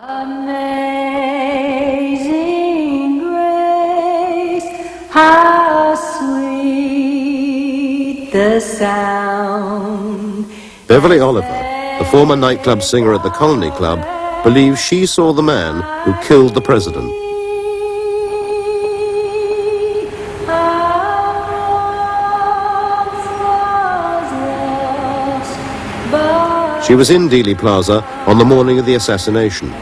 Amazing grace, how sweet the sound. Beverly Oliver, the former nightclub singer at the Colony Club, believes she saw the man who killed the president. She was in Dealey Plaza on the morning of the assassination.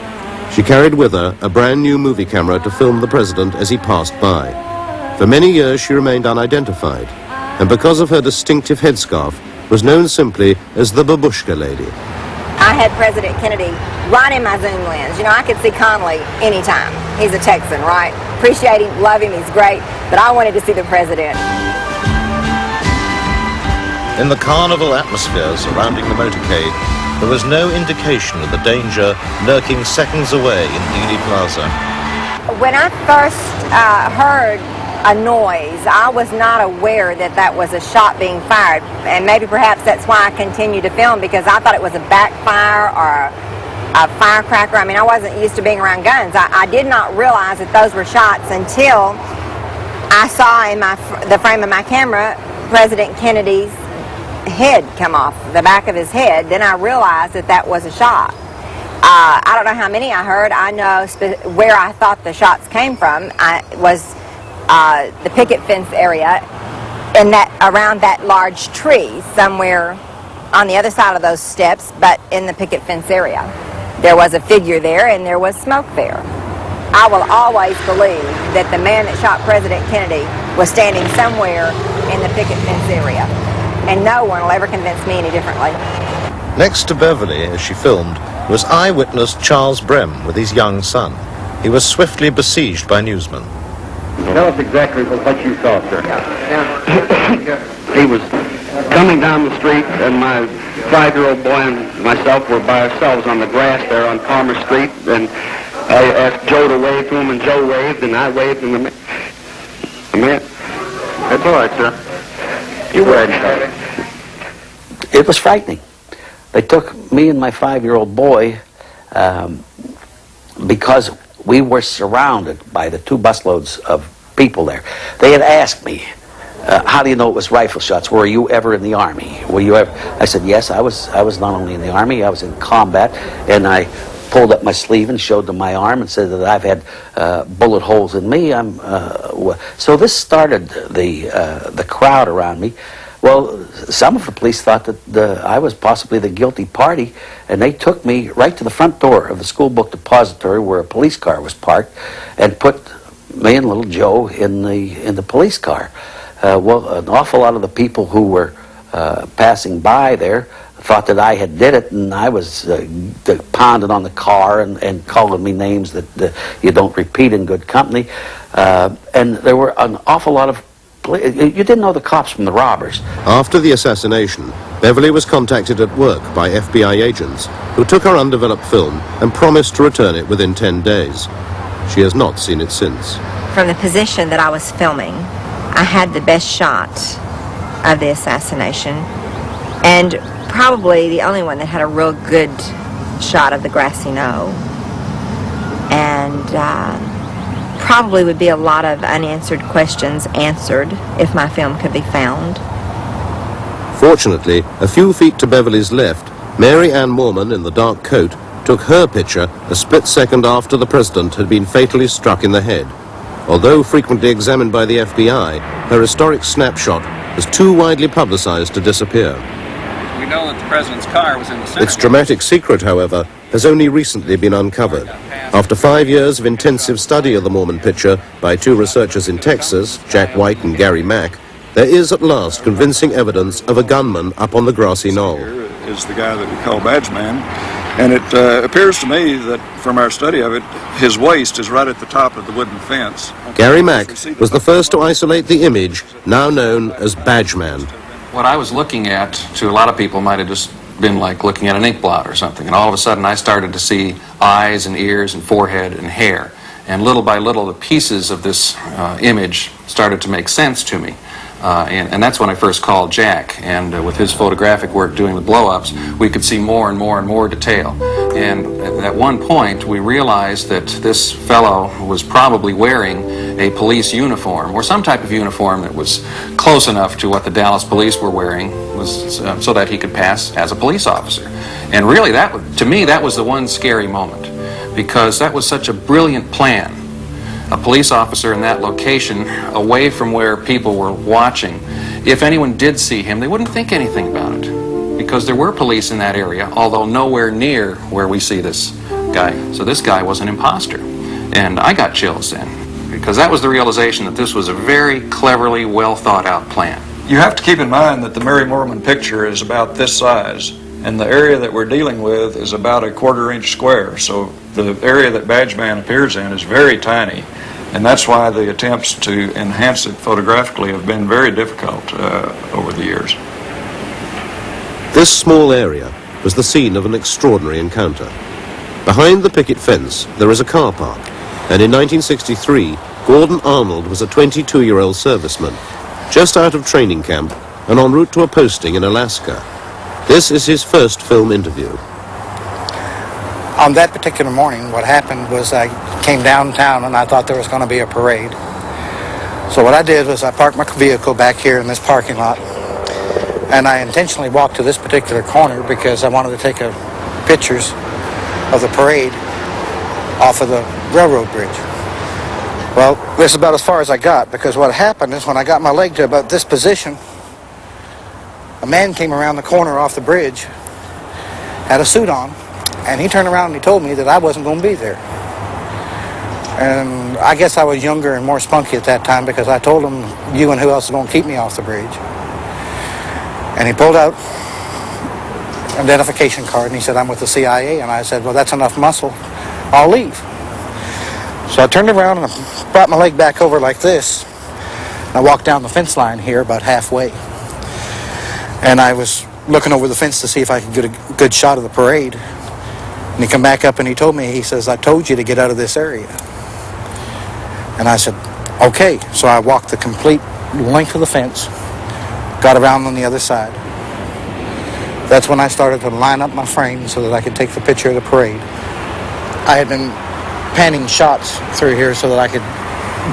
She carried with her a brand new movie camera to film the president as he passed by. For many years she remained unidentified, and because of her distinctive headscarf, was known simply as the Babushka Lady. I had President Kennedy right in my zoom lens. You know, I could see Connally anytime. He's a Texan, right? Appreciate him, love him, he's great, but I wanted to see the president. In the carnival atmosphere surrounding the motorcade, there was no indication of the danger lurking seconds away in Dealey Plaza. When I first heard a noise, I was not aware that that was a shot being fired, and maybe perhaps that's why I continued to film, because I thought it was a backfire or a firecracker. I mean, I wasn't used to being around guns. I did not realize that those were shots until I saw in the frame of my camera President Kennedy's head come off, the back of his head. Then I realized that that was a shot. I don't know how many I heard. I know where I thought the shots came from. Was the picket fence area, and that around that large tree somewhere on the other side of those steps, but in the picket fence area. There was a figure there, and there was smoke there. I will always believe that the man that shot President Kennedy was standing somewhere in the picket fence area, and no one will ever convince me any differently. Next to Beverly, as she filmed, was eyewitness Charles Brem with his young son. He was swiftly besieged by newsmen. Tell us exactly what you saw, sir. He was coming down the street, and my 5-year-old boy and myself were by ourselves on the grass there on Palmer Street, and I asked Joe to wave to him, and Joe waved, and I waved, and the man... That's all right, sir. You were Charlie. It was frightening. They took me and my 5-year-old boy because we were surrounded by the 2 busloads of people there. They had asked me, how do you know it was rifle shots? Were you ever in the Army? Were you ever? I said, yes, I was not only in the Army, I was in combat, and I pulled up my sleeve and showed them my arm and said that I've had bullet holes in me. So this started the crowd around me. Well, some of the police thought that I was possibly the guilty party, and they took me right to the front door of the school book depository where a police car was parked, and put me and little Joe in the police car. Well, an awful lot of the people who were passing by there thought that I had did it, and I was pounding on the car and calling me names that you don't repeat in good company. And there were an awful lot of... You didn't know the cops from the robbers. After the assassination, Beverly was contacted at work by FBI agents who took her undeveloped film and promised to return it within 10 days. She has not seen it since. From the position that I was filming, I had the best shot of the assassination, and probably the only one that had a real good shot of the grassy knoll. And probably would be a lot of unanswered questions answered if my film could be found. Fortunately, a few feet to Beverly's left, Mary Ann Moorman in the dark coat took her picture a split second after the president had been fatally struck in the head. Although frequently examined by the FBI, her historic snapshot was too widely publicized to disappear. We know that the president's car was in the center. Its dramatic secret, however, has only recently been uncovered. After 5 years of intensive study of the Moorman picture by 2 researchers in Texas, Jack White and Gary Mack, there is at last convincing evidence of a gunman up on the grassy knoll. Here is the guy that we call Badge Man, and it appears to me that from our study of it, his waist is right at the top of the wooden fence. Gary Mack was the first to isolate the image, now known as Badge Man. What I was looking at, to a lot of people, might have just been like looking at an ink blot or something, and all of a sudden I started to see eyes and ears and forehead and hair, and little by little the pieces of this image started to make sense to me. And that's when I first called Jack, and with his photographic work doing the blow-ups, we could see more and more and more detail. The And at one point, we realized that this fellow was probably wearing a police uniform, or some type of uniform that was close enough to what the Dallas police were wearing, so that he could pass as a police officer. And really, to me, that was the one scary moment, because that was such a brilliant plan. A police officer in that location, away from where people were watching. If anyone did see him, they wouldn't think anything about it, because there were police in that area, although nowhere near where we see this guy. So this guy was an imposter. And I got chills then, because that was the realization that this was a very cleverly, well thought out plan. You have to keep in mind that the Mary Moorman picture is about this size, and the area that we're dealing with is about a 1/4 inch square. So the area that Badgeman appears in is very tiny, and that's why the attempts to enhance it photographically have been very difficult over the years. This small area was the scene of an extraordinary encounter. Behind the picket fence there is a car park, and in 1963 Gordon Arnold was a 22-year-old serviceman, just out of training camp and en route to a posting in Alaska. This is his first film interview. On that particular morning, what happened was I came downtown and I thought there was going to be a parade. So what I did was I parked my vehicle back here in this parking lot, and I intentionally walked to this particular corner because I wanted to take pictures of the parade off of the railroad bridge. Well, this is about as far as I got, because what happened is when I got my leg to about this position, a man came around the corner off the bridge, had a suit on, and he turned around and he told me that I wasn't going to be there. And I guess I was younger and more spunky at that time, because I told him, you and who else is going to keep me off the bridge? And he pulled out an identification card and he said, I'm with the CIA. And I said, well, that's enough muscle. I'll leave. So I turned around and I brought my leg back over like this. I walked down the fence line here about halfway. And I was looking over the fence to see if I could get a good shot of the parade. And he come back up and he told me, he says, I told you to get out of this area. And I said, okay. So I walked the complete length of the fence, got around on the other side. That's when I started to line up my frame so that I could take the picture of the parade. I had been panning shots through here so that I could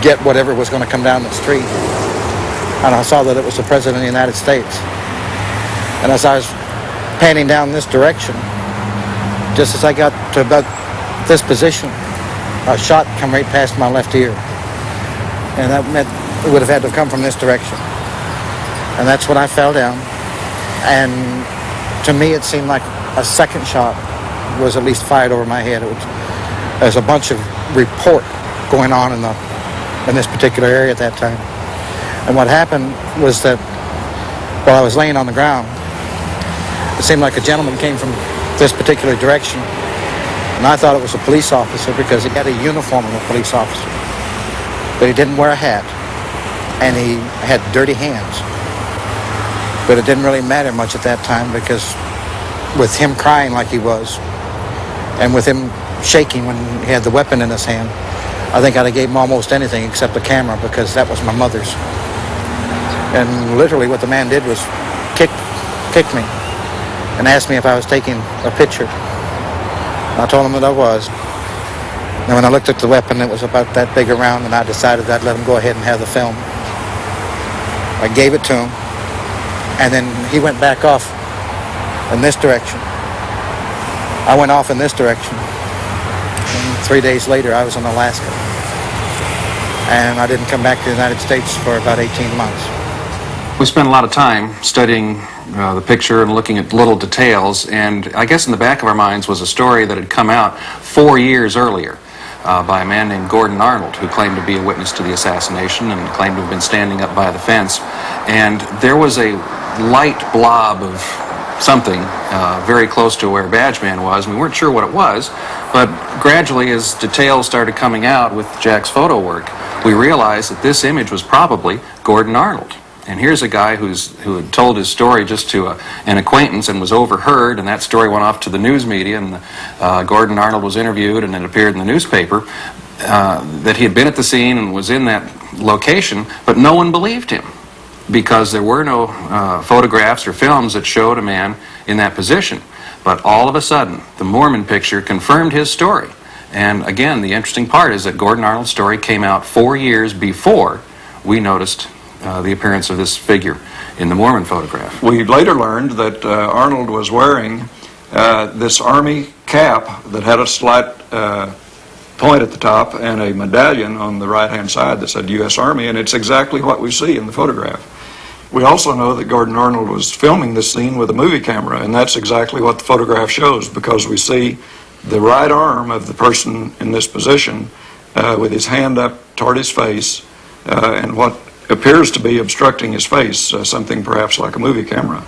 get whatever was going to come down the street. And I saw that it was the President of the United States. And as I was panning down this direction, just as I got to about this position, a shot come right past my left ear. And that meant it would have had to come from this direction. And that's when I fell down. And to me, it seemed like a second shot was at least fired over my head. There's a bunch of report going on in this particular area at that time. And what happened was that while I was laying on the ground, it seemed like a gentleman came from this particular direction. And I thought it was a police officer because he had a uniform of a police officer. But he didn't wear a hat. And he had dirty hands. But it didn't really matter much at that time, because with him crying like he was, and with him shaking when he had the weapon in his hand, I think I'd have gave him almost anything except the camera, because that was my mother's. And literally what the man did was kick me and asked me if I was taking a picture. I told him that I was. And when I looked at the weapon, it was about that big around, and I decided I'd let him go ahead and have the film. I gave it to him. And then he went back off in this direction. I went off in this direction. And 3 days later, I was in Alaska. And I didn't come back to the United States for about 18 months. We spent a lot of time studying the picture and looking at little details, and I guess in the back of our minds was a story that had come out 4 years earlier by a man named Gordon Arnold, who claimed to be a witness to the assassination and claimed to have been standing up by the fence. And there was a light blob of something very close to where Badgeman was. We weren't sure what it was, but gradually as details started coming out with Jack's photo work, we realized that this image was probably Gordon Arnold. And here's a guy who had told his story just to an acquaintance and was overheard, and that story went off to the news media, and Gordon Arnold was interviewed, and it appeared in the newspaper that he had been at the scene and was in that location, but no one believed him, because there were no photographs or films that showed a man in that position. But all of a sudden, the Mormon picture confirmed his story. And again, the interesting part is that Gordon Arnold's story came out 4 years before we noticed the appearance of this figure in the Mormon photograph. We later learned that Arnold was wearing this army cap that had a slight point at the top and a medallion on the right-hand side that said U.S. Army, and it's exactly what we see in the photograph. We also know that Gordon Arnold was filming this scene with a movie camera, and that's exactly what the photograph shows, because we see the right arm of the person in this position with his hand up toward his face and what appears to be obstructing his face, something perhaps like a movie camera.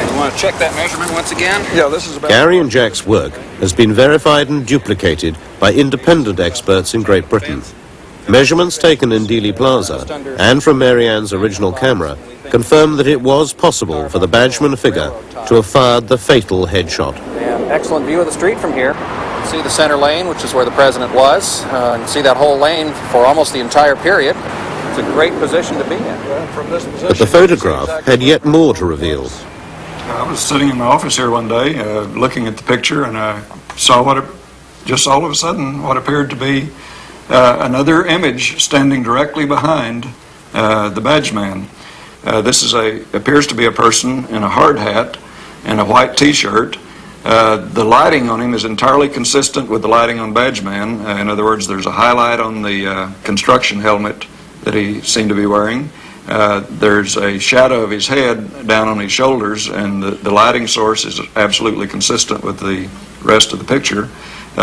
You want to check that measurement once again? Yeah, this is about... Gary and Jack's work has been verified and duplicated by independent experts in Great Britain. Measurements taken in Dealey Plaza and from Mary Ann's original camera confirm that it was possible for the Badgeman figure to have fired the fatal headshot. And excellent view of the street from here. See the center lane, which is where the president was. You can see that whole lane for almost the entire period. It's a great position to be in. But the photograph had yet more to reveal. I was sitting in my office here one day looking at the picture, and I saw just all of a sudden what appeared to be another image standing directly behind the Badgeman. This appears to be a person in a hard hat and a white T-shirt. The lighting on him is entirely consistent with the lighting on Badgeman. In other words, there's a highlight on the construction helmet that he seemed to be wearing. There's a shadow of his head down on his shoulders, and the lighting source is absolutely consistent with the rest of the picture.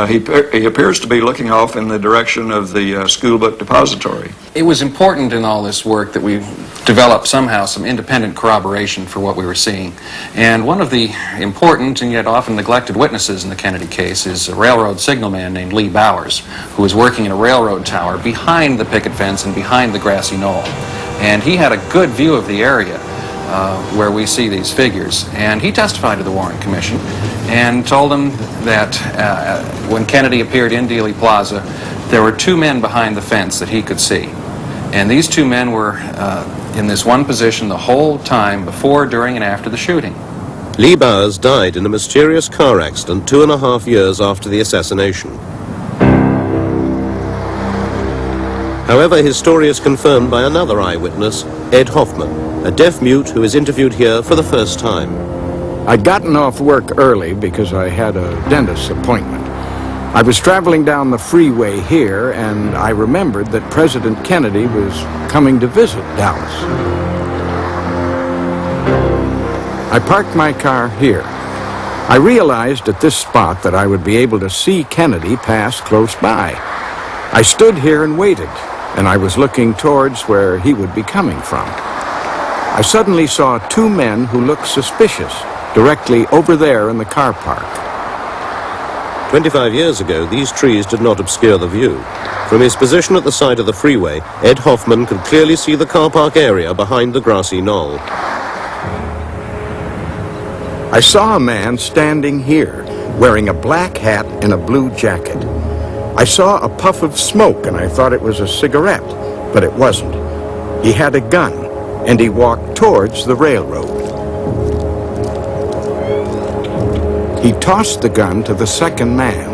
He appears to be looking off in the direction of the school book depository. It was important in all this work that we developed somehow some independent corroboration for what we were seeing. And one of the important and yet often neglected witnesses in the Kennedy case is a railroad signalman named Lee Bowers, who was working in a railroad tower behind the picket fence and behind the grassy knoll. And he had a good view of the area where we see these figures. And he testified to the Warren Commission and told them that when Kennedy appeared in Dealey Plaza, there were two men behind the fence that he could see. And these two men were in this one position the whole time before, during, and after the shooting. Lee Bowers died in a mysterious car accident 2.5 years after the assassination. However, his story is confirmed by another eyewitness, Ed Hoffman, a deaf mute who is interviewed here for the first time. I'd gotten off work early because I had a dentist's appointment. I was traveling down the freeway here, and I remembered that President Kennedy was coming to visit Dallas. I parked my car here. I realized at this spot that I would be able to see Kennedy pass close by. I stood here and waited, and I was looking towards where he would be coming from. I suddenly saw two men who looked suspicious directly over there in the car park. 25 years ago, these trees did not obscure the view. From his position at the side of the freeway, Ed Hoffman could clearly see the car park area behind the grassy knoll. I saw a man standing here, wearing a black hat and a blue jacket. I saw a puff of smoke, and I thought it was a cigarette, but it wasn't. He had a gun, and he walked towards the railroad. He tossed the gun to the second man.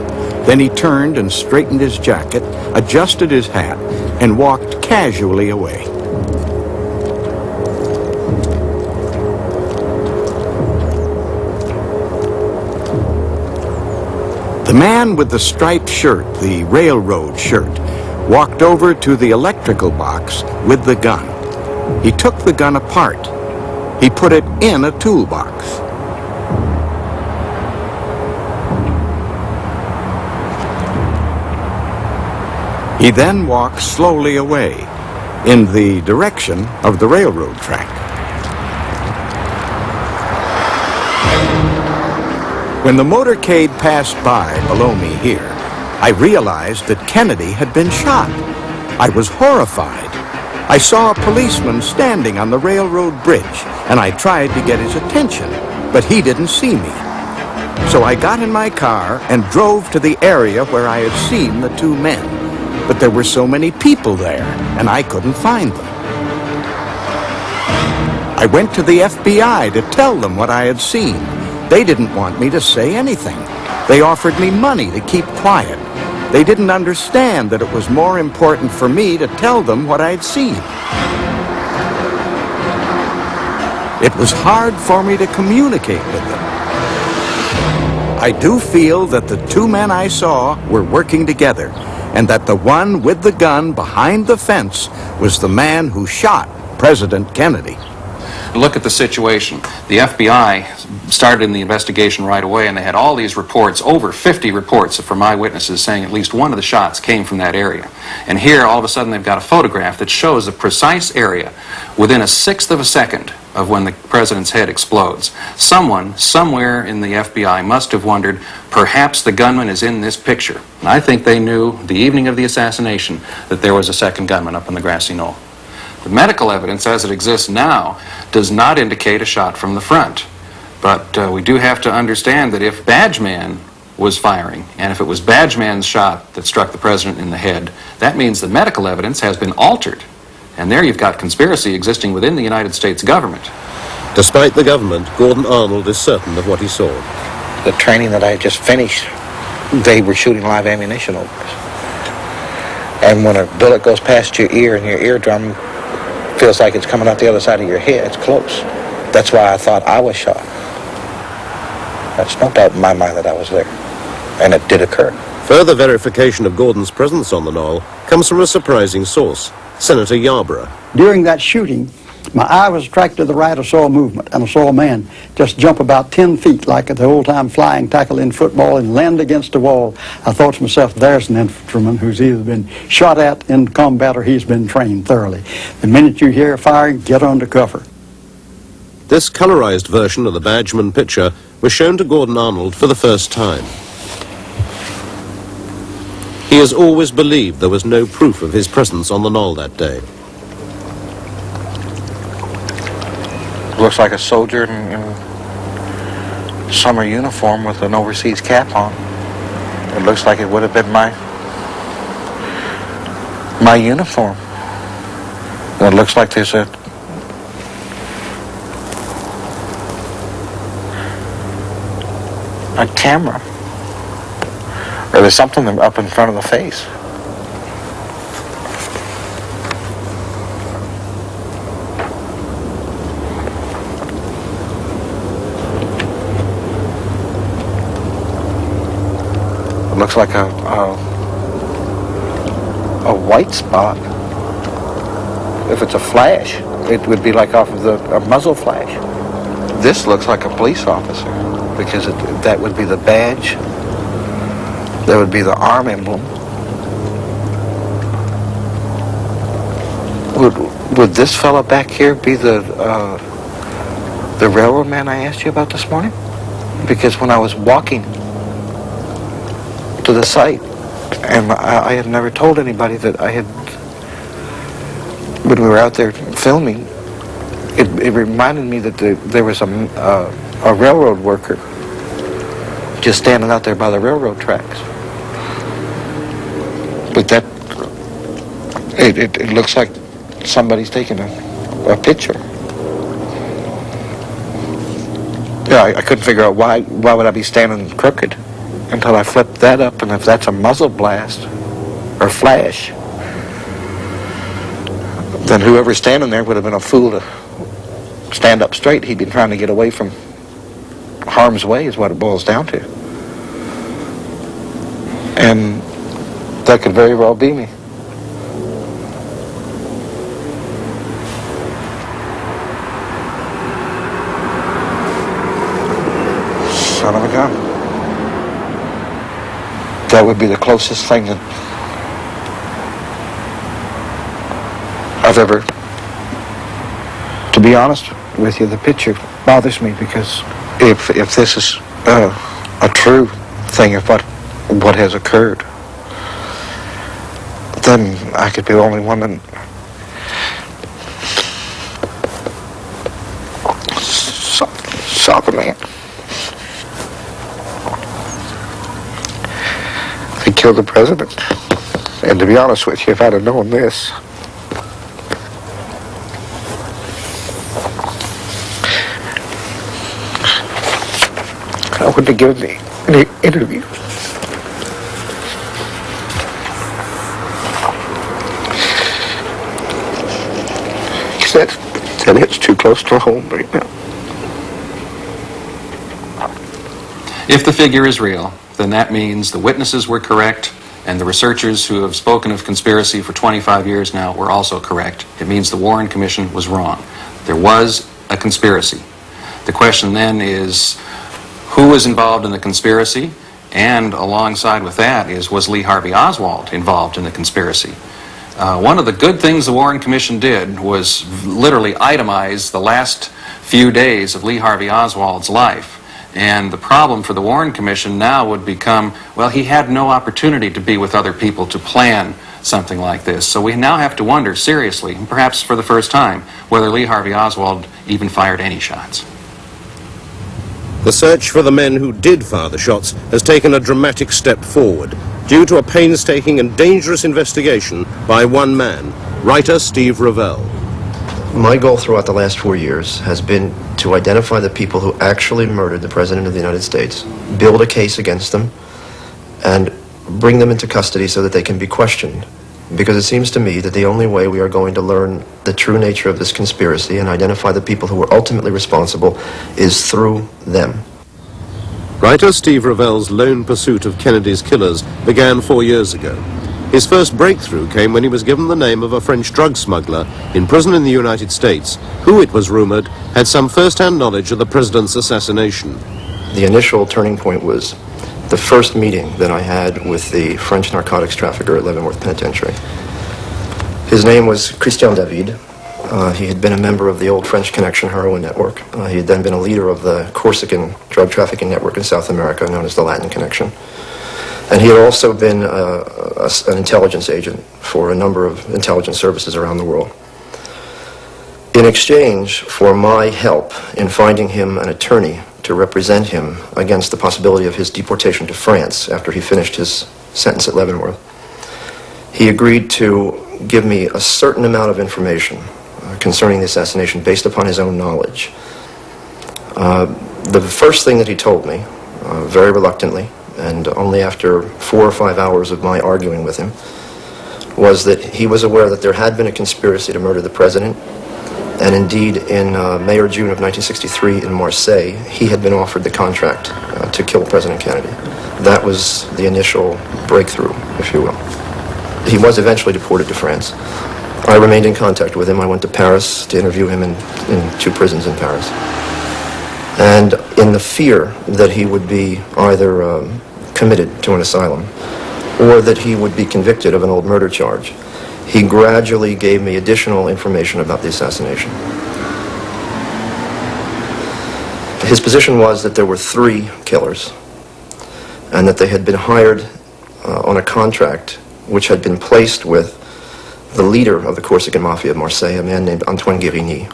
Then he turned and straightened his jacket, adjusted his hat, and walked casually away. The man with the striped shirt, the railroad shirt, walked over to the electrical box with the gun. He took the gun apart. He put it in a toolbox. He then walked slowly away in the direction of the railroad track. When the motorcade passed by below me here, I realized that Kennedy had been shot. I was horrified. I saw a policeman standing on the railroad bridge, and I tried to get his attention, but he didn't see me. So I got in my car and drove to the area where I had seen the two men. But there were so many people there, and I couldn't find them. I I went to the FBI to tell them what I had seen. They didn't want me to say anything. They offered me money to keep quiet. They didn't understand that it was more important for me to tell them what I'd seen. It was hard for me to communicate with them. I do feel that the two men I saw were working together, and that the one with the gun behind the fence was the man who shot President Kennedy. Look at the situation. The FBI started in the investigation right away, and they had all these reports, over 50 reports from eyewitnesses saying at least one of the shots came from that area. And here, all of a sudden, they've got a photograph that shows the precise area within a sixth of a second of when the president's head explodes. Someone, somewhere in the FBI must have wondered, perhaps the gunman is in this picture. And I think they knew the evening of the assassination that there was a second gunman up on the grassy knoll. The medical evidence as it exists now does not indicate a shot from the front. But we do have to understand that if Badgeman was firing, and if it was Badgeman's shot that struck the president in the head, that means the medical evidence has been altered. And there you've got conspiracy existing within the United States government. Despite the government, Gordon Arnold is certain of what he saw. The training that I had just finished, they were shooting live ammunition over us. And when a bullet goes past your ear and your eardrum feels like it's coming out the other side of your head, it's close. That's why I thought I was shot. There's no doubt in my mind that I was there. And it did occur. Further verification of Gordon's presence on the knoll comes from a surprising source, Senator Yarborough. During that shooting, my eye was attracted to the right. I saw a movement, and I saw a man just jump about 10 feet like the old-time flying tackle in football and land against the wall. I thought to myself, there's an infantryman who's either been shot at in combat or he's been trained thoroughly. The minute you hear firing, get under cover. This colorized version of the Badgeman picture was shown to Gordon Arnold for the first time. He has always believed there was no proof of his presence on the knoll that day. Looks like a soldier in summer uniform with an overseas cap on. It looks like it would have been my uniform. And it looks like there's a camera. Or there's something up in front of the face. It looks like a white spot. If it's a flash, it would be like off of a muzzle flash. This looks like a police officer because that would be the badge. That would be the arm emblem. Would this fella back here be the railroad man I asked you about this morning? Because when I was walking to the site, and I had never told anybody that I had, when we were out there filming, it reminded me that there was a railroad worker just standing out there by the railroad tracks. But it looks like somebody's taking a picture. Yeah, I couldn't figure out why would I be standing crooked until I flipped that up, and if that's a muzzle blast or flash, then whoever's standing there would have been a fool to stand up straight. He'd been trying to get away from harm's way is what it boils down to. And that could very well be me. Son of a gun. That would be the closest thing that I've ever, to be honest with you, the picture bothers me because if this is a true thing of what has occurred, then I could be the only one that saw the man. They killed the president. And to be honest with you, if I'd have known this, when they give me the interview. He said that it's too close to home right now. If the figure is real, then that means the witnesses were correct, and the researchers who have spoken of conspiracy for 25 years now were also correct. It means the Warren Commission was wrong. There was a conspiracy. The question then is, who was involved in the conspiracy? And alongside with that is, was Lee Harvey Oswald involved in the conspiracy? One of the good things the Warren Commission did was literally itemize the last few days of Lee Harvey Oswald's life. And the problem for the Warren Commission now would become, well, he had no opportunity to be with other people to plan something like this. So we now have to wonder seriously, and perhaps for the first time, whether Lee Harvey Oswald even fired any shots. The search for the men who did fire the shots has taken a dramatic step forward due to a painstaking and dangerous investigation by one man, writer Steve Revell. My goal throughout the last 4 years has been to identify the people who actually murdered the President of the United States, build a case against them, and bring them into custody so that they can be questioned. Because it seems to me that the only way we are going to learn the true nature of this conspiracy and identify the people who were ultimately responsible is through them. Writer Steve Revell's lone pursuit of Kennedy's killers began 4 years ago. His first breakthrough came when he was given the name of a French drug smuggler in prison in the United States, who, it was rumored, had some first-hand knowledge of the president's assassination. The initial turning point was the first meeting that I had with the French narcotics trafficker at Leavenworth Penitentiary. His name was Christian David. He had been a member of the old French Connection heroin network. He had then been a leader of the Corsican drug trafficking network in South America, known as the Latin Connection. And he had also been an intelligence agent for a number of intelligence services around the world. In exchange for my help in finding him an attorney to represent him against the possibility of his deportation to France after he finished his sentence at Leavenworth, he agreed to give me a certain amount of information concerning the assassination based upon his own knowledge. The first thing that he told me, very reluctantly, and only after 4 or 5 hours of my arguing with him, was that he was aware that there had been a conspiracy to murder the president, and indeed in May or June of 1963 in Marseille, he had been offered the contract to kill President Kennedy. That was the initial breakthrough, if you will. He was eventually deported to France. I remained in contact with him. I went to Paris to interview him in 2 prisons in Paris. And in the fear that he would be either committed to an asylum or that he would be convicted of an old murder charge, he gradually gave me additional information about the assassination. His position was that there were 3 killers and that they had been hired on a contract which had been placed with the leader of the Corsican Mafia of Marseille, a man named Antoine Guérigny.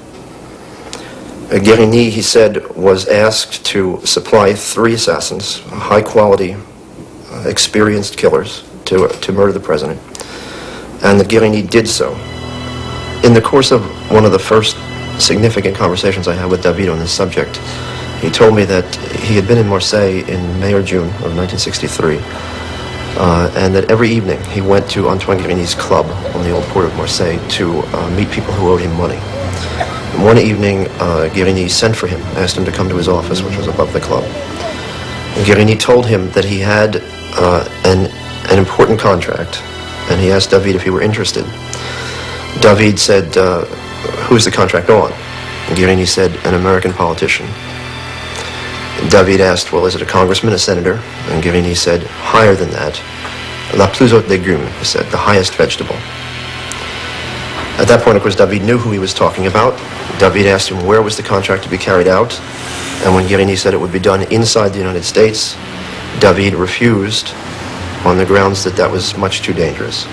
Guérigny, he said, was asked to supply 3 assassins, high-quality, experienced killers, to murder the president, and that Guérigny did so. In the course of one of the first significant conversations I had with David on this subject, he told me that he had been in Marseille in May or June of 1963, and that every evening he went to Antoine Guérigny's club on the old port of Marseille to meet people who owed him money. And one evening, Guérigny sent for him, asked him to come to his office, which was above the club. And Guérigny told him that he had an important contract, and he asked David if he were interested. David said, "Who's the contract on?" And Guérigny said, "An American politician." David asked, "Well, is it a congressman, a senator?" And Guérigny said, "Higher than that. La plus haute légume," he said, "the highest vegetable." At that point, of course, David knew who he was talking about. David asked him where was the contract to be carried out, and when Guérigny said it would be done inside the United States, David refused on the grounds that that was much too dangerous.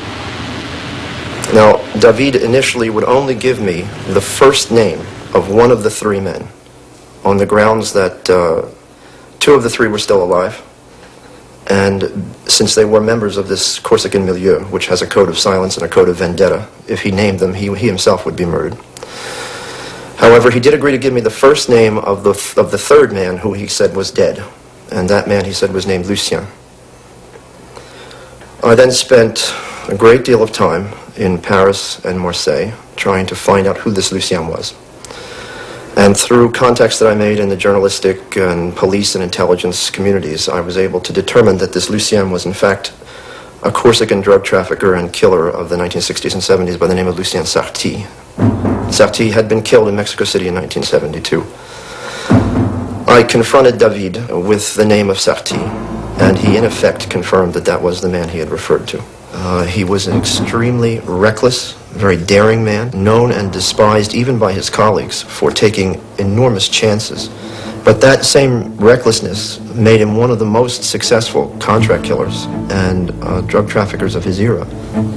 Now, David initially would only give me the first name of one of the 3 men on the grounds that 2 of the 3 were still alive, and since they were members of this Corsican milieu, which has a code of silence and a code of vendetta, if he named them, he himself would be murdered. However, he did agree to give me the first name of the 3rd man, who he said was dead. and that man, he said, was named Lucien. I then spent a great deal of time in Paris and Marseille trying to find out who this Lucien was. And through contacts that I made in the journalistic and police and intelligence communities, I was able to determine that this Lucien was in fact a Corsican drug trafficker and killer of the 1960s and 70s by the name of Lucien Sarti. Sarti had been killed in Mexico City in 1972. I confronted David with the name of Sarti, and he in effect confirmed that that was the man he had referred to. He was an extremely reckless, very daring man, known and despised even by his colleagues for taking enormous chances. But that same recklessness made him one of the most successful contract killers and drug traffickers of his era.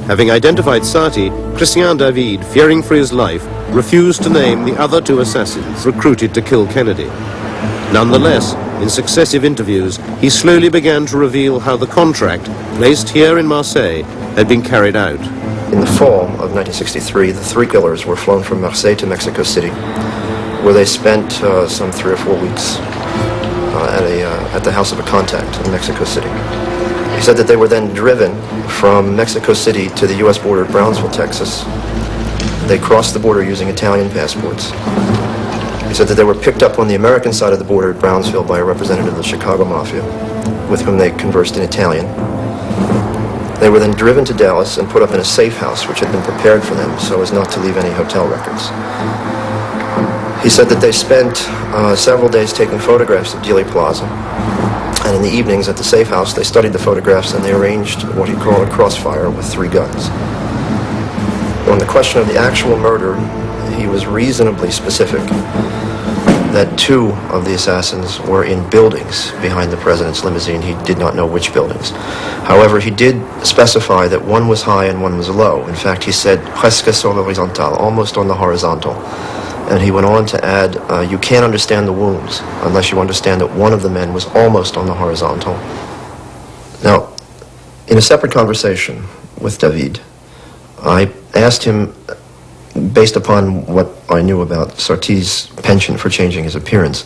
Having identified Sarti, Christian David, fearing for his life, refused to name the other two assassins recruited to kill Kennedy. Nonetheless, in successive interviews, he slowly began to reveal how the contract, placed here in Marseille, had been carried out. In the fall of 1963, the three killers were flown from Marseille to Mexico City, where they spent some 3 or 4 weeks at the house of a contact in Mexico City. He said that they were then driven from Mexico City to the U.S. border at Brownsville, Texas. They crossed the border using Italian passports. He said that they were picked up on the American side of the border at Brownsville by a representative of the Chicago Mafia, with whom they conversed in Italian. They were then driven to Dallas and put up in a safe house which had been prepared for them so as not to leave any hotel records. He said that they spent several days taking photographs of Dealey Plaza, and in the evenings at the safe house they studied the photographs and they arranged what he called a crossfire with 3 guns. On the question of the actual murder, he was reasonably specific that 2 of the assassins were in buildings behind the president's limousine. He did not know which buildings. However, he did specify that one was high and one was low. In fact, he said presque sur l'horizontale, almost on the horizontal. And he went on to add, you can't understand the wounds unless you understand that one of the men was almost on the horizontal. Now, in a separate conversation with David, I asked him, based upon what I knew about Sarti's penchant for changing his appearance,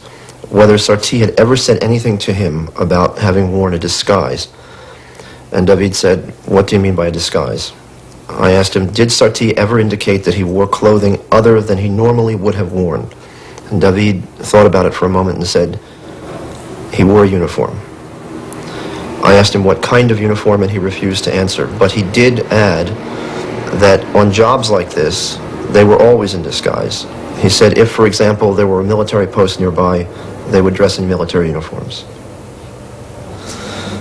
whether Sarti had ever said anything to him about having worn a disguise. And David said, "What do you mean by a disguise?" I asked him, did Sarti ever indicate that he wore clothing other than he normally would have worn? And David thought about it for a moment and said, he wore a uniform. I asked him what kind of uniform, and he refused to answer. But he did add that on jobs like this, they were always in disguise. He said if, for example, there were a military post nearby, they would dress in military uniforms.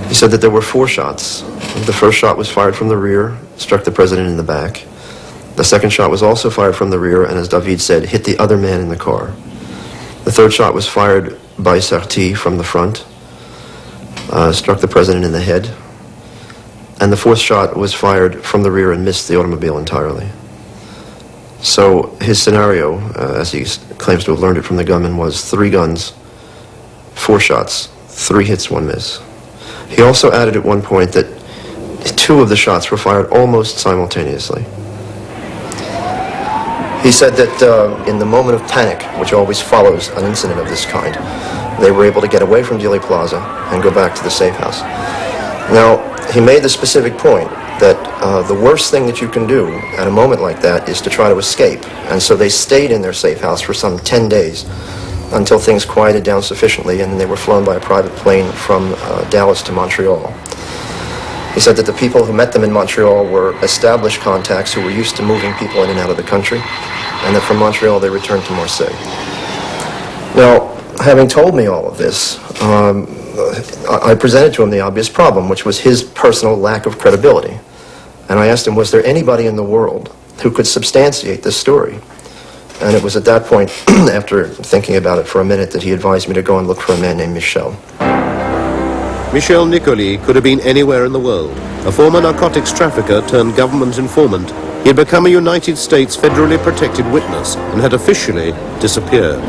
He said that there were 4 shots. The first shot was fired from the rear, struck the president in the back. The second shot was also fired from the rear, and as David said, hit the other man in the car. The third shot was fired by Sarti from the front, struck the president in the head. And the 4th shot was fired from the rear and missed the automobile entirely. So his scenario, as he claims to have learned it from the gunman, was 3 guns, 4 shots, 3 hits, 1 miss. He also added at one point that 2 of the shots were fired almost simultaneously. He said that in the moment of panic, which always follows an incident of this kind, they were able to get away from Dealey Plaza and go back to the safe house. Now, he made the specific point that the worst thing that you can do at a moment like that is to try to escape. And so they stayed in their safe house for some 10 days until things quieted down sufficiently, and they were flown by a private plane from Dallas to Montreal. He said that the people who met them in Montreal were established contacts who were used to moving people in and out of the country, and that from Montreal they returned to Marseille. Now, having told me all of this, I presented to him the obvious problem, which was his personal lack of credibility. And I asked him, was there anybody in the world who could substantiate this story? And it was at that point, after thinking about it for a minute, that he advised me to go and look for a man named Michel. Michel Nicoli could have been anywhere in the world. A former narcotics trafficker turned government informant, he had become a United States federally protected witness and had officially disappeared.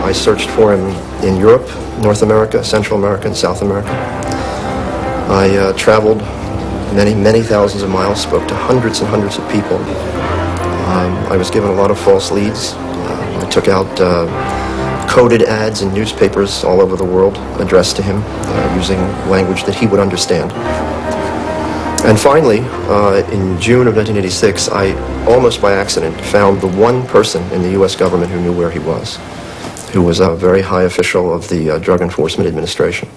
I searched for him in Europe, North America, Central America, and South America. I traveled many thousands of miles, spoke to hundreds and hundreds of people. I was given a lot of false leads. I took out coded ads in newspapers all over the world addressed to him using language that he would understand. And finally, in June of 1986, I, almost by accident, found the one person in the U.S. government who knew where he was, who was a very high official of the Drug Enforcement Administration.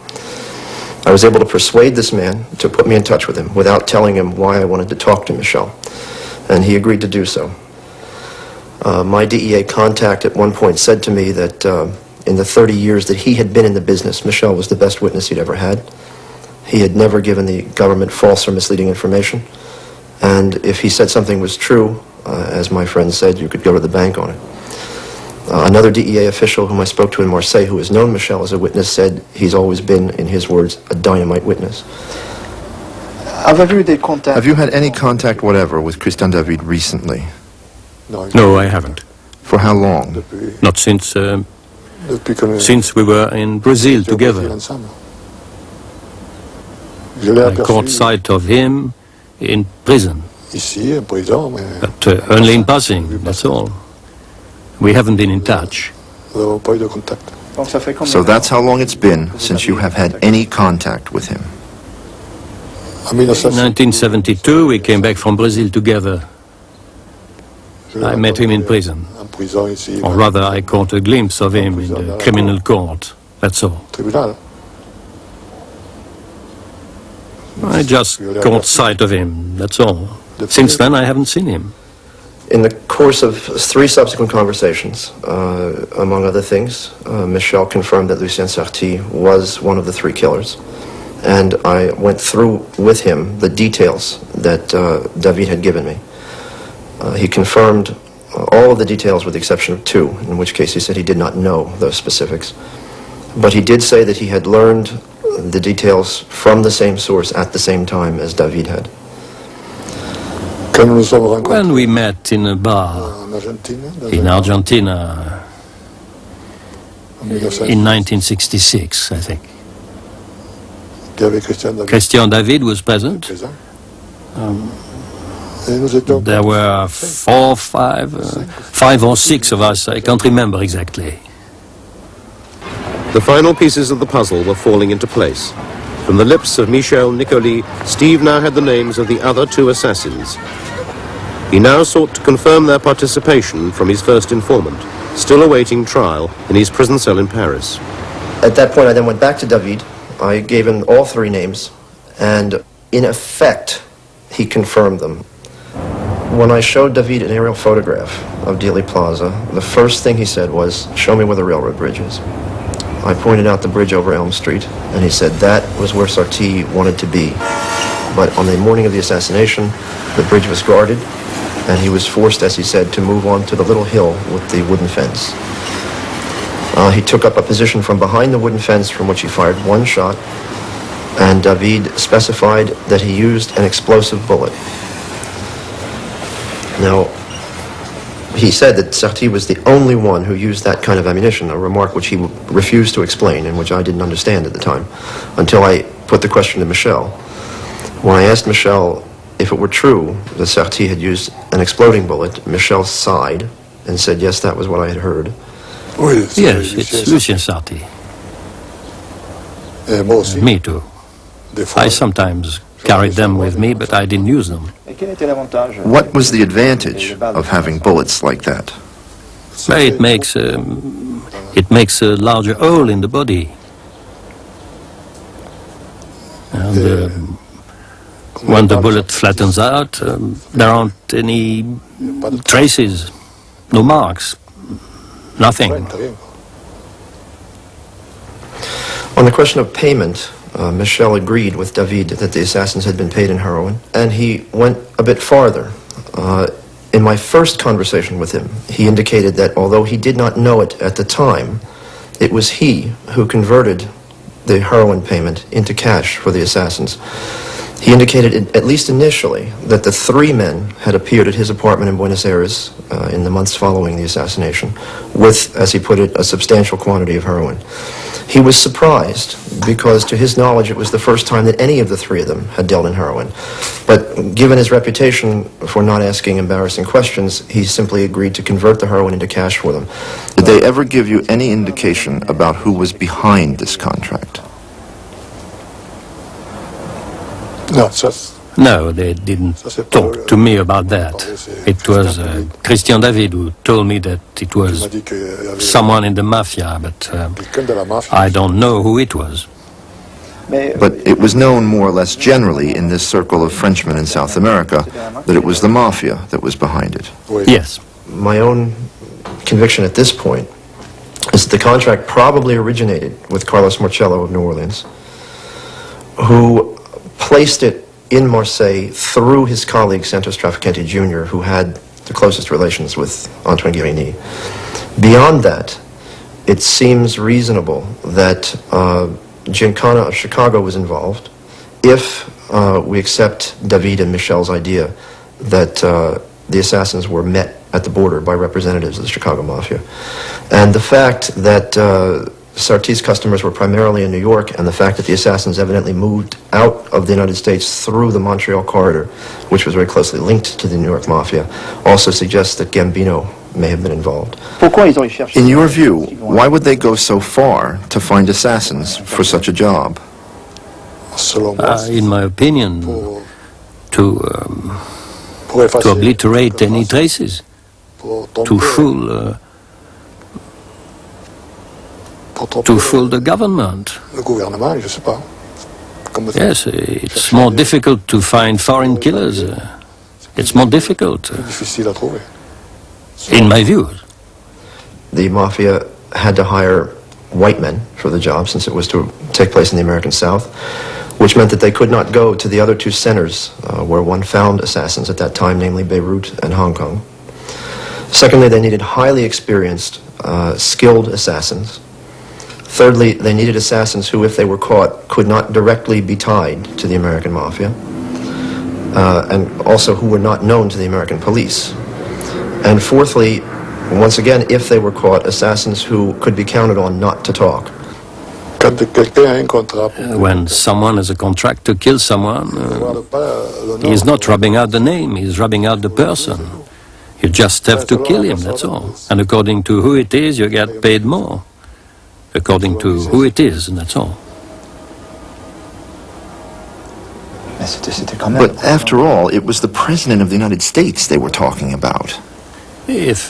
I was able to persuade this man to put me in touch with him without telling him why I wanted to talk to Michel, and he agreed to do so. My DEA contact at one point said to me that in the 30 years that he had been in the business, Michel was the best witness he'd ever had. He had never given the government false or misleading information, and if he said something was true, as my friend said, you could go to the bank on it. Another DEA official whom I spoke to in Marseille, who has known Michel as a witness, said he's always been, in his words, a dynamite witness. Have you had any contact whatever with Christian David recently? No, I haven't. For how long? Not since we were in Brazil together. I caught sight of him in prison, but only in passing, that's all. We haven't been in touch. So that's how long it's been since you have had any contact with him? In 1972, we came back from Brazil together. I met him in prison. Or rather, I caught a glimpse of him in the criminal court, that's all. I just caught sight of him, that's all. Since then, I haven't seen him. In the course of 3 subsequent conversations, among other things, Michel confirmed that Lucien Sarti was one of the 3 killers. And I went through with him the details that David had given me. He confirmed all of the details with the exception of 2, in which case he said he did not know those specifics. But he did say that he had learned the details from the same source at the same time as David had. When we met in a bar in Argentina in 1966, I think. Christian David was present. There were 4, 5 or 6 of us, I can't remember exactly. The final pieces of the puzzle were falling into place. From the lips of Michel Nicoli, Steve now had the names of the other 2 assassins. He now sought to confirm their participation from his first informant, still awaiting trial in his prison cell in Paris. At that point, I then went back to David. I gave him all 3 names, and in effect, he confirmed them. When I showed David an aerial photograph of Dealey Plaza, the first thing he said was, "Show me where the railroad bridge is." I pointed out the bridge over Elm Street, and he said that was where Sarti wanted to be. But on the morning of the assassination, the bridge was guarded, and he was forced, as he said, to move on to the little hill with the wooden fence. He took up a position from behind the wooden fence from which he fired 1 shot, and David specified that he used an explosive bullet. Now, he said that Sarti was the only one who used that kind of ammunition, a remark which he refused to explain and which I didn't understand at the time, until I put the question to Michel. When I asked Michel if it were true that Sarti had used an exploding bullet, Michel sighed and said, yes, that was what I had heard. Yes, it's Lucien Sarti. Me too. I sometimes carried them with me, but I didn't use them. What was the advantage of having bullets like that? Well, it makes a larger hole in the body. And when the bullet flattens out, there aren't any traces, no marks, nothing. On the question of payment, Michel agreed with David that the assassins had been paid in heroin, and he went a bit farther. In my first conversation with him, he indicated that although he did not know it at the time, it was he who converted the heroin payment into cash for the assassins. He indicated, at least initially, that the three men had appeared at his apartment in Buenos Aires in the months following the assassination with, as he put it, a substantial quantity of heroin. He was surprised because, to his knowledge, it was the first time that any of the three of them had dealt in heroin. But given his reputation for not asking embarrassing questions, he simply agreed to convert the heroin into cash for them. Did they ever give you any indication about who was behind this contract? No, they didn't talk to me about that. It was Christian David who told me that it was someone in the mafia, but I don't know who it was. But it was known more or less generally in this circle of Frenchmen in South America that it was the mafia that was behind it. Yes. My own conviction at this point is that the contract probably originated with Carlos Marcello of New Orleans, who placed it in Marseille through his colleague Santos Traficante Jr., who had the closest relations with Antoine Guérini. Beyond that, it seems reasonable that Giancana of Chicago was involved if we accept David and Michel's idea that the assassins were met at the border by representatives of the Chicago Mafia. And the fact that Sarti's customers were primarily in New York, and the fact that the assassins evidently moved out of the United States through the Montreal corridor, which was very closely linked to the New York Mafia, also suggests that Gambino may have been involved. In your view, why would they go so far to find assassins for such a job? In my opinion, to obliterate any traces, to fool the government. Yes, it's more difficult to find foreign killers. It's more difficult, in my view. The Mafia had to hire white men for the job, since it was to take place in the American South, which meant that they could not go to the other two centers where one found assassins at that time, namely Beirut and Hong Kong. Secondly, they needed highly experienced, skilled assassins. Thirdly, they needed assassins who, if they were caught, could not directly be tied to the American Mafia, and also who were not known to the American police. And fourthly, once again, if they were caught, assassins who could be counted on not to talk. When someone has a contract to kill someone, he's not rubbing out the name, he's rubbing out the person. You just have to kill him, that's all. And according to who it is, you get paid more. According to who it is, and that's all. But after all, it was the President of the United States they were talking about. If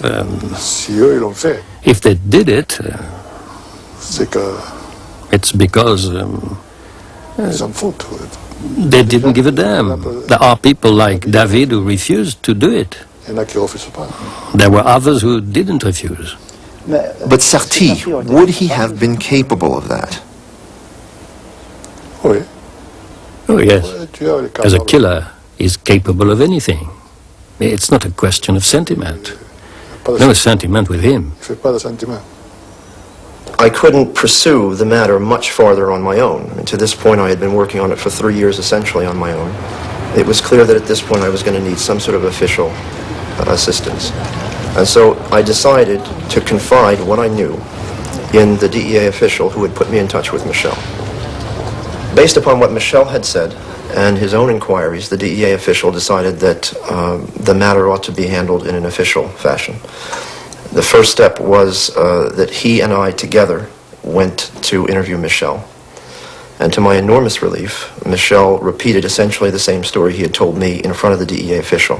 they did it, it's because they didn't give a damn. There are people like David who refused to do it. There were others who didn't refuse. But Sarti, would he have been capable of that? Oh, yes. As a killer, he's capable of anything. It's not a question of sentiment. No sentiment with him. I couldn't pursue the matter much farther on my own. I mean, to this point, I had been working on it for 3 years, essentially on my own. It was clear that at this point I was going to need some sort of official assistance. And so I decided to confide what I knew in the DEA official who had put me in touch with Michel. Based upon what Michel had said and his own inquiries, the DEA official decided that the matter ought to be handled in an official fashion. The first step was that he and I together went to interview Michel. And to my enormous relief, Michel repeated essentially the same story he had told me in front of the DEA official.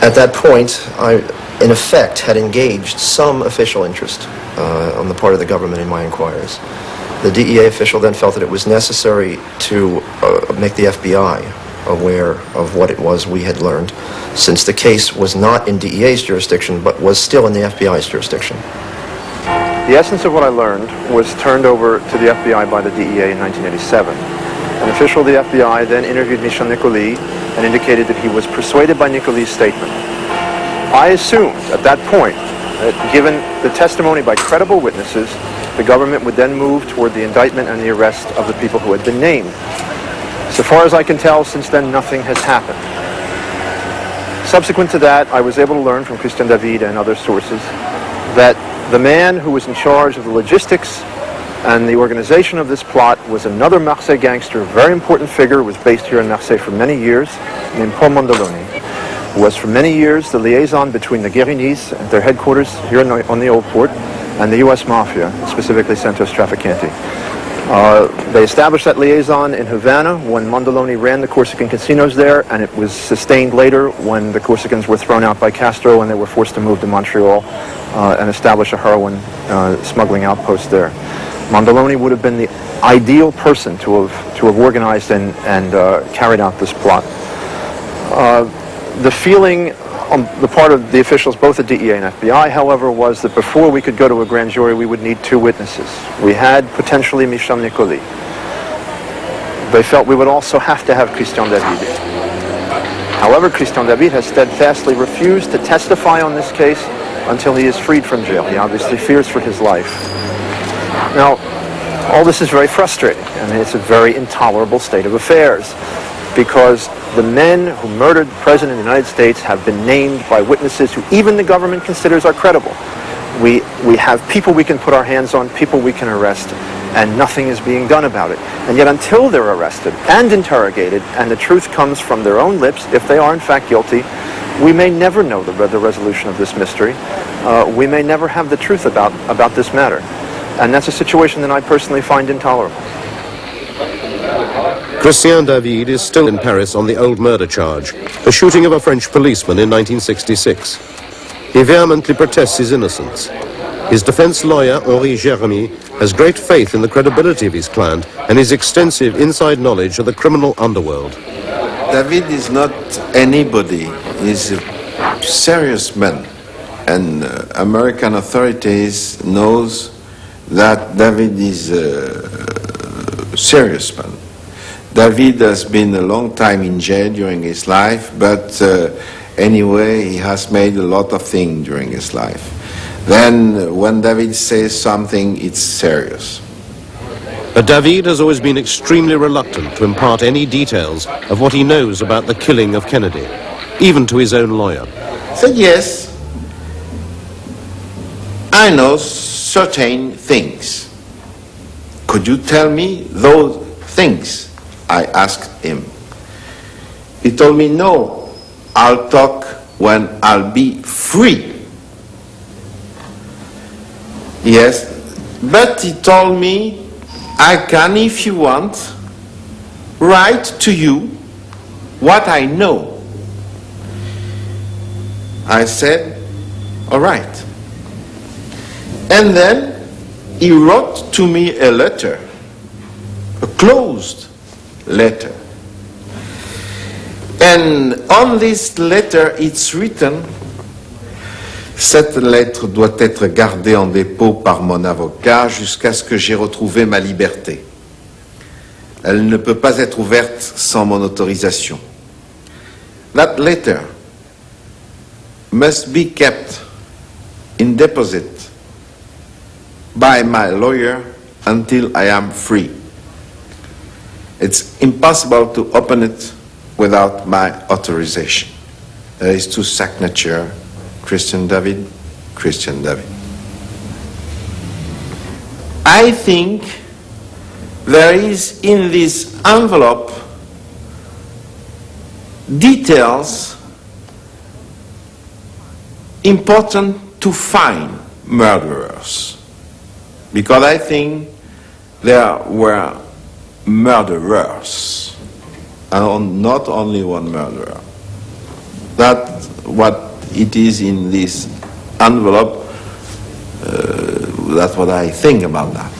At that point, I, in effect, had engaged some official interest on the part of the government in my inquiries. The DEA official then felt that it was necessary to make the FBI aware of what it was we had learned, since the case was not in DEA's jurisdiction, but was still in the FBI's jurisdiction. The essence of what I learned was turned over to the FBI by the DEA in 1987. An official of the FBI then interviewed Michel Nicoly and indicated that he was persuaded by Nicoly's statement. I assumed at that point that given the testimony by credible witnesses, the government would then move toward the indictment and the arrest of the people who had been named. So far as I can tell, since then, nothing has happened. Subsequent to that, I was able to learn from Christian David and other sources that the man who was in charge of the logistics and the organization of this plot was another Marseille gangster, a very important figure, who was based here in Marseille for many years, named Paul Mondoloni, who was for many years the liaison between the Guerinis at their headquarters here on the Old Port and the U.S. Mafia, specifically Santos Trafficante. They established that liaison in Havana when Mondoloni ran the Corsican casinos there, and it was sustained later when the Corsicans were thrown out by Castro and they were forced to move to Montreal and establish a heroin smuggling outpost there. Mondoloni would have been the ideal person to have organized and carried out this plot. The feeling on the part of the officials, both the DEA and FBI, however, was that before we could go to a grand jury, we would need two witnesses. We had potentially Michel Nicoli. They felt we would also have to have Christian David. However, Christian David has steadfastly refused to testify on this case until he is freed from jail. He obviously fears for his life. Now, all this is very frustrating. I mean, it's a very intolerable state of affairs, because the men who murdered the President of the United States have been named by witnesses who even the government considers are credible. We have people we can put our hands on, people we can arrest, and nothing is being done about it. And yet until they're arrested and interrogated, and the truth comes from their own lips, if they are in fact guilty, we may never know the resolution of this mystery. We may never have the truth about this matter. And that's a situation that I personally find intolerable. Christian David is still in Paris on the old murder charge, the shooting of a French policeman in 1966. He vehemently protests his innocence. His defense lawyer, Henri Jérémy, has great faith in the credibility of his client and his extensive inside knowledge of the criminal underworld. David is not anybody. He's a serious man. And American authorities knows that David is a serious man. David has been a long time in jail during his life, but anyway, he has made a lot of things during his life. Then, when David says something, it's serious. But David has always been extremely reluctant to impart any details of what he knows about the killing of Kennedy, even to his own lawyer. I said, yes, I know certain things. Could you tell me those things? I asked him. He told me, no, I'll talk when I'll be free. Yes, but he told me, I can, if you want, write to you what I know. I said, all right. And then he wrote to me a letter, a closed letter. And on this letter, it's written, cette lettre doit être gardée en dépôt par mon avocat jusqu'à ce que j'ai retrouvé ma liberté. Elle ne peut pas être ouverte sans mon autorisation. That letter must be kept in deposit by my lawyer until I am free. It's impossible to open it without my authorization. There is two signatures, Christian David, Christian David. I think there is in this envelope details important to find murderers, because I think there were murderers, and not only one murderer. That's what it is in this envelope. That's what I think about that.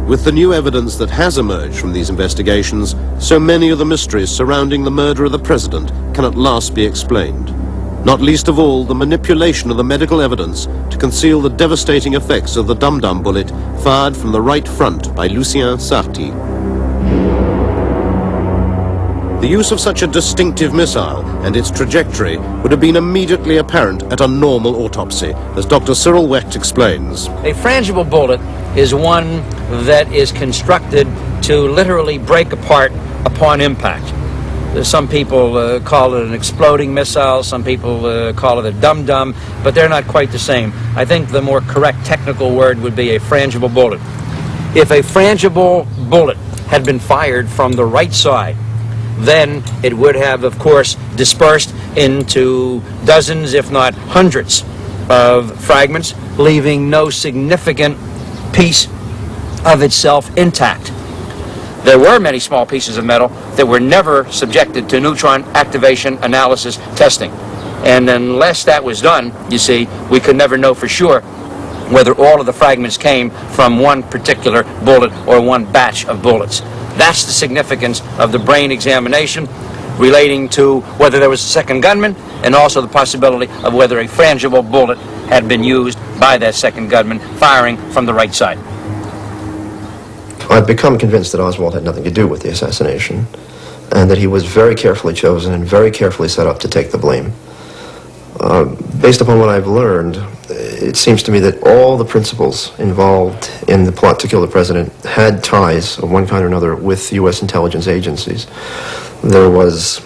With the new evidence that has emerged from these investigations, so many of the mysteries surrounding the murder of the president can at last be explained. Not least of all, the manipulation of the medical evidence to conceal the devastating effects of the dum-dum bullet fired from the right front by Lucien Sarti. The use of such a distinctive missile and its trajectory would have been immediately apparent at a normal autopsy, as Dr. Cyril Wecht explains. A frangible bullet is one that is constructed to literally break apart upon impact. Some people call it an exploding missile, some people call it a dum-dum, but they're not quite the same. I think the more correct technical word would be a frangible bullet. If a frangible bullet had been fired from the right side, then it would have, of course, dispersed into dozens, if not hundreds, of fragments, leaving no significant piece of itself intact. There were many small pieces of metal that were never subjected to neutron activation analysis testing. And unless that was done, you see, we could never know for sure whether all of the fragments came from one particular bullet or one batch of bullets. That's the significance of the brain examination relating to whether there was a second gunman and also the possibility of whether a frangible bullet had been used by that second gunman firing from the right side. I've become convinced that Oswald had nothing to do with the assassination and that he was very carefully chosen and very carefully set up to take the blame. Based upon what I've learned, it seems to me that all the principals involved in the plot to kill the president had ties of one kind or another with U.S. intelligence agencies. There was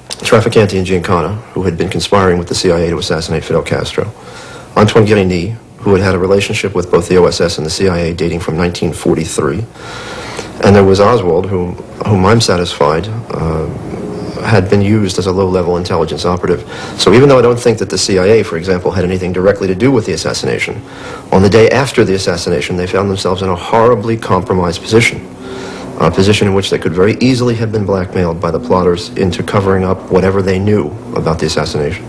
Trafficante and Giancana, who had been conspiring with the CIA to assassinate Fidel Castro. Antoine Guérini, who had had a relationship with both the OSS and the CIA dating from 1943. And there was Oswald, whom I'm satisfied had been used as a low-level intelligence operative. So even though I don't think that the CIA, for example, had anything directly to do with the assassination, on the day after the assassination, they found themselves in a horribly compromised position, a position in which they could very easily have been blackmailed by the plotters into covering up whatever they knew about the assassination.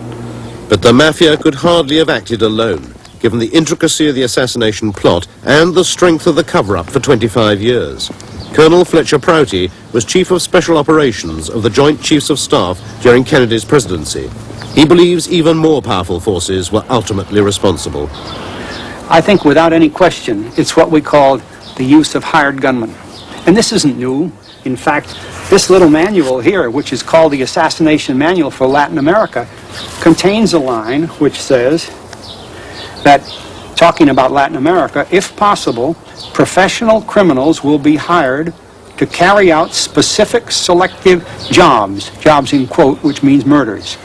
But the Mafia could hardly have acted alone, given the intricacy of the assassination plot and the strength of the cover-up for 25 years. Colonel Fletcher Prouty was Chief of Special Operations of the Joint Chiefs of Staff during Kennedy's presidency. He believes even more powerful forces were ultimately responsible. I think without any question, it's what we call the use of hired gunmen. And this isn't new. In fact, this little manual here, which is called the Assassination Manual for Latin America, contains a line which says that, talking about Latin America, if possible, professional criminals will be hired to carry out specific selective jobs in quote, which means murders.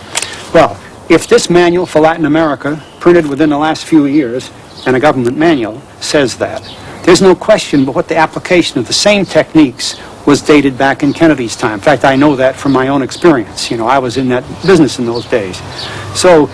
Well, if this manual for Latin America, printed within the last few years, and a government manual, says that, there's no question but what the application of the same techniques was dated back in Kennedy's time. In fact, I know that from my own experience. You know, I was in that business in those days. So,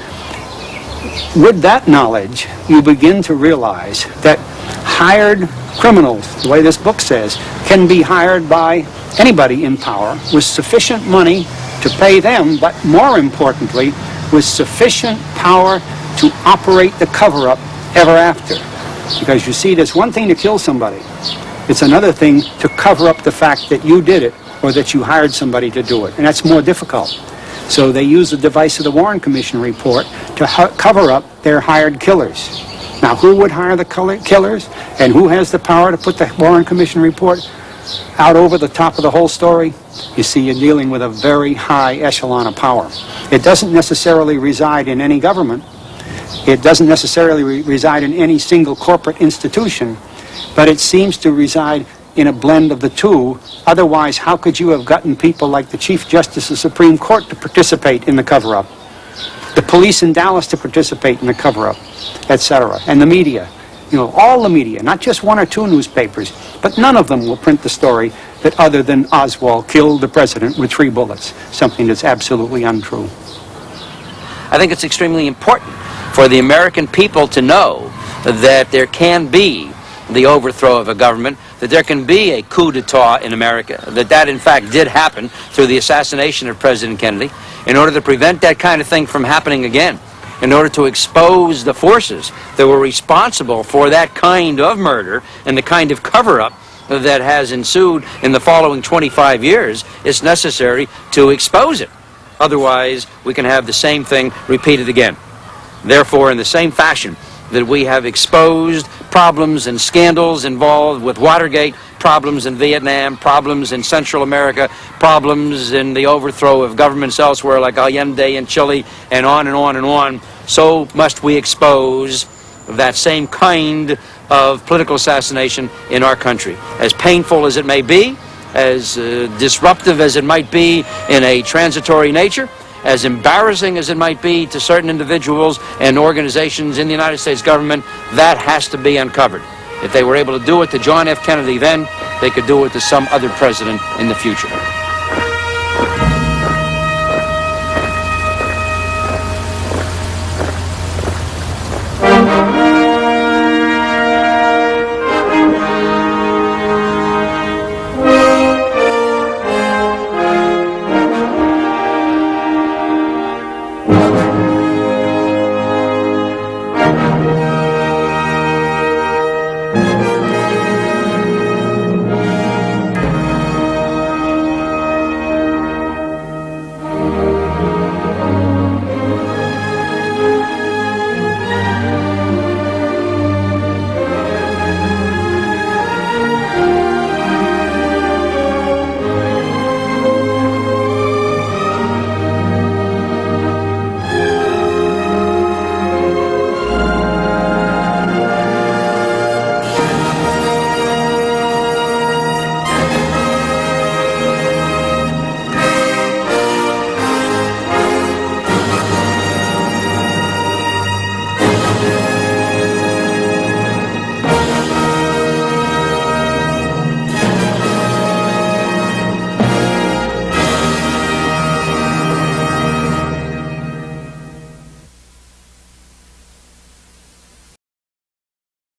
with that knowledge, you begin to realize that hired criminals, the way this book says, can be hired by anybody in power with sufficient money to pay them, but more importantly, with sufficient power to operate the cover-up ever after. Because you see, there's one thing to kill somebody. It's another thing to cover up the fact that you did it or that you hired somebody to do it. And that's more difficult. So they use the device of the Warren Commission report to cover up their hired killers. Now, who would hire the killers? And who has the power to put the Warren Commission report out over the top of the whole story? You see, you're dealing with a very high echelon of power. It doesn't necessarily reside in any government. It doesn't necessarily reside in any single corporate institution, but it seems to reside in a blend of the two. Otherwise, how could you have gotten people like the Chief Justice of the Supreme Court to participate in the cover-up, the police in Dallas to participate in the cover-up, etc., and the media? You know, all the media, not just one or two newspapers, but none of them will print the story that other than Oswald killed the president with 3 bullets, something that's absolutely untrue. I think it's extremely important for the American people to know that there can be the overthrow of a government, that there can be a coup d'etat in America, that in fact did happen through the assassination of President Kennedy. In order to prevent that kind of thing from happening again, in order to expose the forces that were responsible for that kind of murder and the kind of cover-up that has ensued in the following 25 years, it's necessary to expose it. Otherwise, we can have the same thing repeated again. Therefore, in the same fashion that we have exposed problems and scandals involved with Watergate, problems in Vietnam, problems in Central America, problems in the overthrow of governments elsewhere like Allende in Chile, and on and on and on, so must we expose that same kind of political assassination in our country. As painful as it may be, as disruptive as it might be in a transitory nature, as embarrassing as it might be to certain individuals and organizations in the United States government, that has to be uncovered. If they were able to do it to John F. Kennedy then, they could do it to some other president in the future.